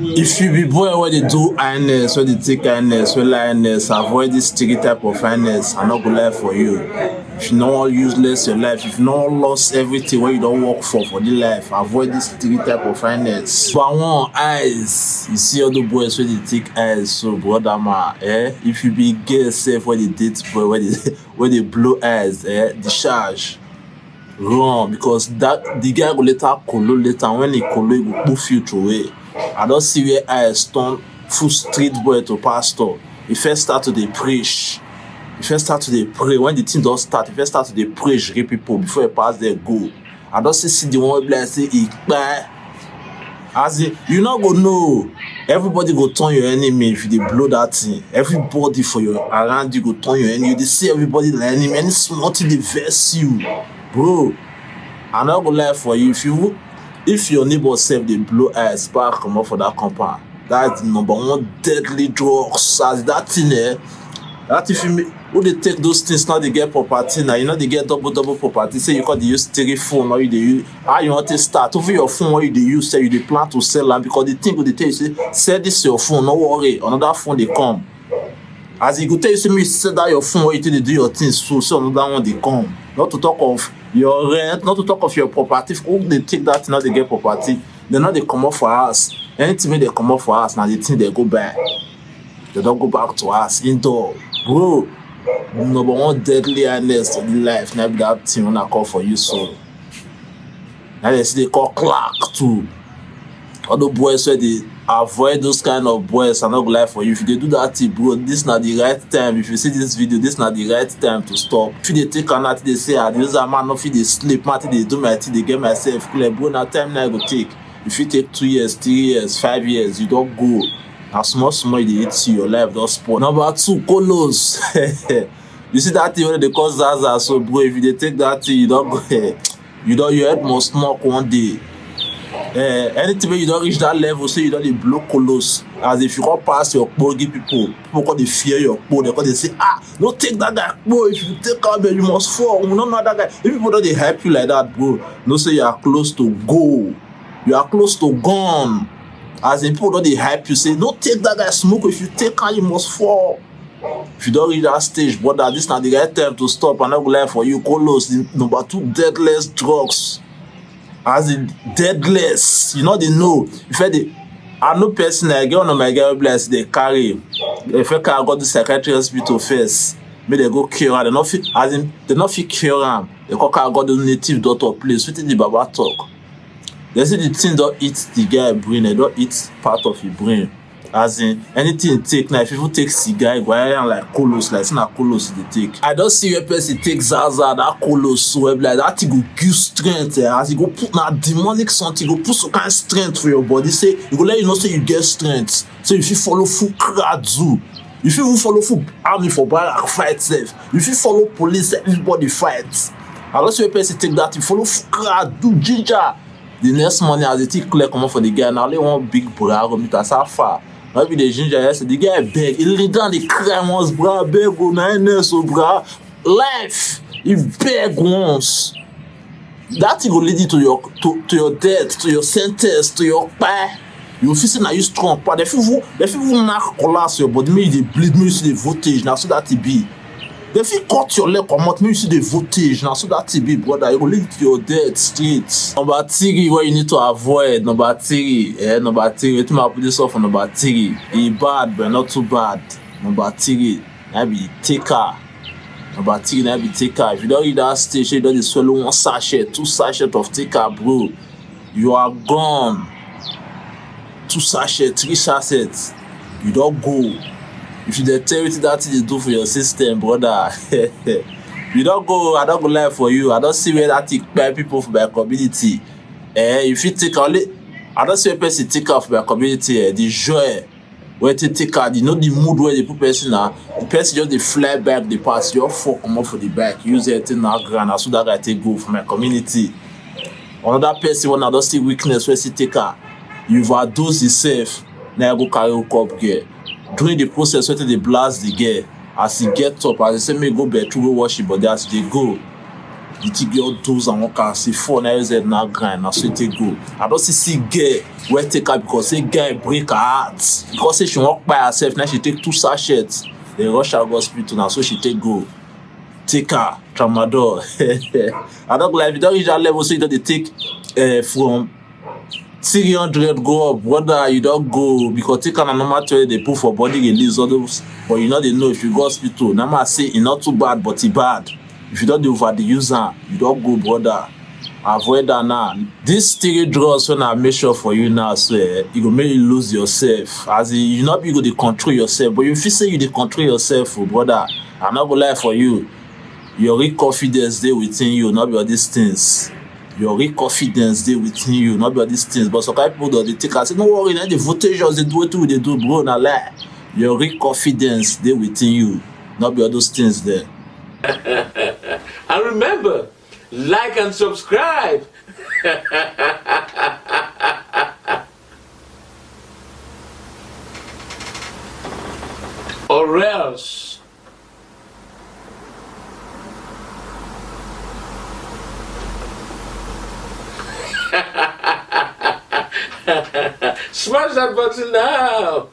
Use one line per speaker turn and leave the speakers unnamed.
If you be boy where they do kindness, where they take kindness, where kindness, avoid this sticky type of kindness, I'm not gonna lie for you. If you not useless your life, if you not lost everything where you don't work for the life, avoid this sticky type of kindness. But one eyes, you see all the boys where they take eyes, so brother man, if you be gay safe where they date boy, where they blow eyes, the charge. Wrong, because that the guy go later colo later, when he colo, he go poof you away. I don't see where eyes turn full street boy to pastor. He first start to dey preach. He first start to dey pray. When the thing does start, he first start to dey preach people before he pass there go. I don't see the one like say he buy. As in, you not go know. Everybody go turn your enemy if you dey blow that thing. Everybody for your around you go turn your enemy. You dey see everybody like enemy. Any small thing dey vex you. Bro, I'm not gonna lie for you. If your neighbor self they blow eyes back come up for that compound, that's the number one deadly drugs. As that thing that if you who they take those things now they get property now, you know they get double property. Say you call they use telephone or you they use how you want to start over your phone or you they use say you they plan to sell them because the thing they tell you say sell this your phone, no worry, another phone they come. As you go tell you say me sell that your phone or you they do your things so another one they come. Not to talk of your rent, not to talk of your property. Who they take that now they get property, they know they come up for us. Anything they come up for us now the thing they go back. They don't go back to us indoor. Bro, number one deadly illness in life, now that thing when I call for you so. Now they see they call Clark too. All the boys where they avoid those kind of boys. I'm not gonna lie for you. If they do that thing, bro, this not the right time. If you see this video, this not the right time to stop. If they take an they say, this a man, if they sleep, man, they do my thing, they get myself clear. Bro, now time now I go take. If you take 2 years, 3 years, 5 years, you don't go. Now small, they hit you, your life don't spoil. Number 2, Colos. You see that thing when they call Zaza, so bro, if they take that thing, you don't go. Your head must smoke one day. Anything when you don't reach that level, so you don't blow Colos. As if you can't pass your bogey people call they fear your pole, they say, don't take that guy, bro. If you take out you must fall. We don't know that guy. If people don't they help you like that, bro, no say you are close to go. You are close to gone. As in people don't they hype you, say, don't take that guy smoke. If you take out, you must fall. If you don't reach that stage, brother, this is not the right time to stop. I'm not gonna lie for you. Colos, the number 2 deadliest drugs. As in deadless, you know they know. I know personally, I get one of my girl bless they carry. If I got the psychiatric hospital first, may they go cure her. They not fit cure them. They got the native doctor place. What did the Baba talk? They say the thing don't eat the guy brain, they don't eat part of your brain. As in anything take now, if people take cigar, go around like Colos, like it's not Colos they take. I don't see where person take Zaza, that Colos, so like that thing go give strength. As you go put now demonic something, you go put some kind of strength for your body. Say you go let you know say you get strength. So if you follow full crowd zoo, if you follow full army for barrack fight safe, if you follow police, everybody fights. I don't see where person take that, you follow full crowd, do ginger. The next morning as they take clear come up for the guy, now they want big bravo meet us how far. Maybe the ginger yesterday, the guy beg, he lay down the cry once, bro, beg, go 9 years, so bro. Life, he beg once. That thing will lead you to your death, to your sentence, to your pie. You feel now you strong, but if you knock collapse your body, maybe they bleed, maybe you see the voltage, now so that it be. If you cut your leg, come out, maybe you see the voltage, now so that it be, brother, you will lead to your death straight. Number 3, where you need to avoid, number 3, wait till I put this off on number 3. It's bad, but not too bad. Number 3, that be taker. Number 3, that be taker. If you don't read that stage, you don't swallow 1 sachet, 2 sachets of taker, bro. You are gone. 2 sachets, 3 sachets. You don't go. If you tell you that thing they do for your system, brother, you don't go, I don't go lie for you. I don't see where that take by people for my community. If you take only, I don't see where person take off my community, the joy where they take out, you know the mood where they put person now. The person just they fly back, they pass, you fuck come up for the back, use it in our ground, so that I take go for my community. Another person when I don't see weakness where she take out, you overdose yourself, now go carry a cup gear. During the process, when they blast the girl, as he get up, as they say, me go back to go wash it, but as they go, You take your dose and work out. See 4 years now grind. That's so you take go. I don't see girl where take her because say girl break her heart. Because say she walk by herself, now she take 2 sachets. They rush her go hospital now, so she take go. Take her Tramadol. I don't like if you don't reach that level, so you don't take from 300 go up, brother. You don't go because take on a normal toilet they put for body release all those, but you know they know if you go hospital. Now I say it's not too bad, but it's bad. If you don't do over the user, you don't go, brother. Avoid that now. This 3 drugs when I make sure for you now, so you go make you lose yourself. As in, you not be able to control yourself, but if you say you dey control yourself, brother, I'm not gonna lie for you. Your real confidence dey within you, not be all these things. Your real confidence dey within you, not be all these things. But some kind of people they take and say, no worry, now the voltage just they do what they do, bro, na lie. Your real confidence dey within you, not be all those things there.
And remember, like and subscribe. Or else. Smash that button now.